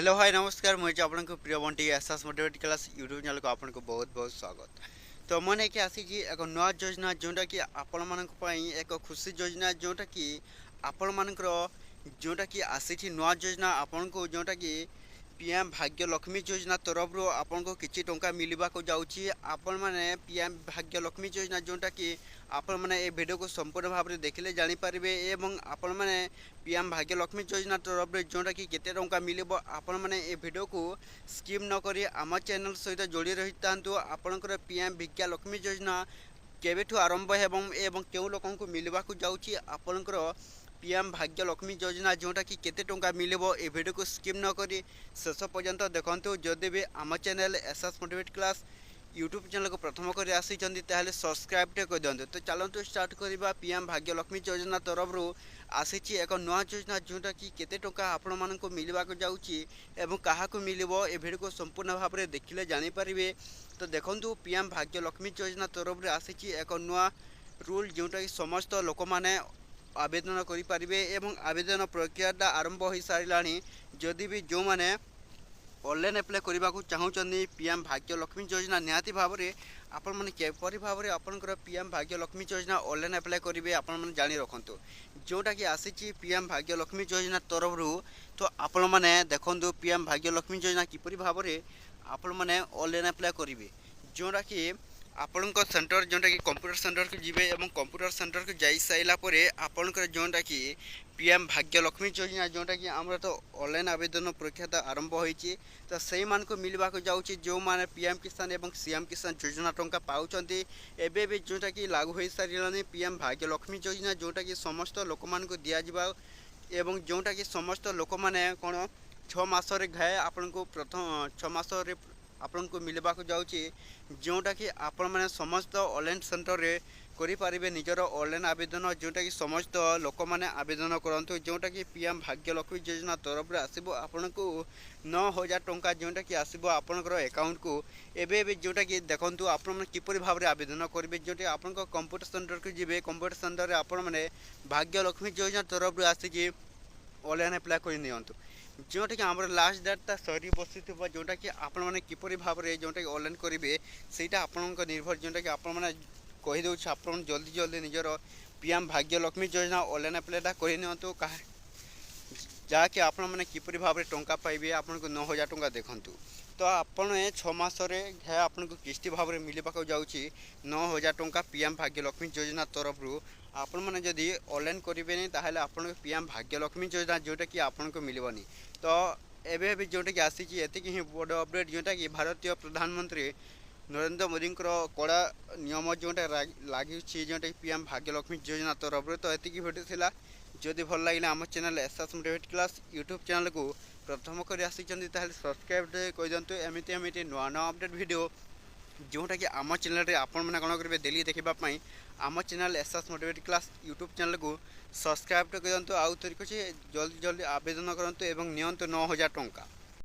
Hello hi नमस्कार मुझे आपन को प्रिय Bunty SS motivate class YouTube channel को आपन को बहुत बहुत स्वागत। तो मैंने कि आसी एक नया योजना जोटा कि आपण मानक पई एक खुशी योजना जोटा कि आपण मानकर जोटा कि आसी नया योजना आपन को जोटा कि पीएम भाग्य लक्ष्मी योजना तरफ आपन को किछि टंका मिलवा को जाउछि। आपण माने पीएम भाग्य लक्ष्मी योजना जोटा कि आपण माने ए वीडियो को संपूर्ण भाव में देखले जानि पारिबे एवं आपण माने पीएम भाग्य लक्ष्मी योजना तरफ जोटा कि केते टंका मिलिबो आपण माने ए वीडियो को स्किप न करी आम चैनल सहित जोड़ी रही तांतु। आपनकर पीएम भाग्य लक्ष्मी योजना केबेठु आरंभ हेबं एवं केउ लोकन को मिलवा को जाउछि आपनकर पीएम भाग्य लक्ष्मी योजना जोटा कि केते टंका मिलिबो ए वीडियो को स्किप न करी शेष पर्यंत देखंतु। जदि भी आम channel SS motivate class YouTube channel को प्रथम कर आसी सब्सक्राइब टे कर दिंतु। तो चलतु स्टार्ट करवा। पीएम भाग्य लक्ष्मी योजना तरफ आसी एक नया योजना जोटा कि केते टंका आपण मानक मिलवा को जाउछि एवं काहाको मिलिबो ए वीडियो को संपूर्ण भाव में देखिले जानि पारिबे। तो देखंतु पीएम भाग्य लक्ष्मी योजना तरफ आसी एक नया रूल जोटा कि समस्त लोक माने आवेदन करें एवं आवेदन प्रक्रिया आरंभ हो सारा। जदि भी जो मैंने ऑनलाइन अप्लाई करने को चाहूँगी पीएम भाग्य लक्ष्मी योजना निहाती भाव में आपण मैंने किपरि भाव में आपंकर पीएम भाग्य लक्ष्मी योजना ऑनलाइन अप्लाई करेंगे आपण मैंने जानी रखु जोटा कि आसी पीएम भाग्य लक्ष्मी योजना तरफ। तो आपण मैंने देखो पीएम भाग्य लक्ष्मी योजना किपरि भाव में आपण मैंने ऑनलाइन अप्लाई करेंगे जोटा कि आपण सेंटर जोटा कि कंप्यूटर सेंटर को जीवे एवं कंप्यूटर सेंटर को जाई साइला परे आपणकर जोटा कि पीएम भाग्य लक्ष्मी योजना जोटा कि आमर तो ऑनलाइन आवेदन प्रक्रिया आरंभ होईची। तो सही मान को मिलवा को जाउची जो माने पीएम किसान एवं सीएम किसान योजना टंका पाउचंती एबे भी जोटा कि लागू हो सारिलानी पीएम भाग्य लक्ष्मी योजना जोटा कि समस्त लोक मान को दिया जिबा एवं जोटा कि समस्त लोक माने कोन 6 मास रे घाय आपन को प्रथम 6 मास रे आपन को मिलवा को जाउची जोटा कि आपण माने समस्त ऑनलाइन सेंटर रे करि पारिबे निजर ऑनलाइन आवेदन जोटा कि समस्त लोक माने आवेदन करंतु जोटा कि पीएम भाग्य लक्ष्मी योजना तरफ आसीबो आपन को 9000 टंका जोटा कि आसीबो आपनकर अकाउंट को एबे भी जोटा कि देखंतु आपण माने किपरि भाव रे आवेदन करिवे जोटा आपन को कंप्यूटर सेंटर को जिवे कंप्यूटर सेंटर रे आपण माने भाग्य लक्ष्मी योजना तरफ आसी कि ऑनलाइन अप्लाई कर नियंतु जोटा कि आम लास्ट डेटा सरी बसी जोटा कि आपण मैंने किपरि भाव में जोटा कि ऑनलाइन करेंगे सहीटा आपण निर्भर जोटा कि आपण मैंने कहीदे आपण जल्दी जल्दी निजर पीएम भाग्य लक्ष्मी योजना ऑनलाइन अप्लाईटा कर नियंतु जहाँकि आपण मैंने किपरि भाव में टंका पाइबे आपन को 9000 टंका देखंतु। तो आपण 6 मास आपन को किस्ती भाव में मिलवा जाउची 9000 टंका पीएम भाग्य लक्ष्मी योजना तरफ आपण मैंने जदि ऑनलाइन करेंगे ताहले आपण पीएम भाग्य लक्ष्मी योजना जोटा कि आपण को मिलबनी। तो एबे भी जोटा कि आसी एतिक ही बड़ अपडेट जोटा कि भारतीय प्रधानमंत्री नरेंद्र मोदी कड़ा नियम जोटा लगी जोटा कि पीएम भाग्य लक्ष्मी योजना तरफ। तो एतिक भिडियो थिला जदि भल लगे आम channel SS motivate class YouTube channel को प्रथम कर आसी सब्सक्राइब कर दिंतु एमती एमती नुआ नुआ अपडेट वीडियो जोटा कि आम चैनल रे आपण मैंने कौन करेंगे डेली देखापी आम channel SS motivate class YouTube channel को सब्सक्राइब कर दिंतु। आउ थोड़ी जल्दी जल्दी आवेदन करूँ एवं नियंतु 9000 टंका।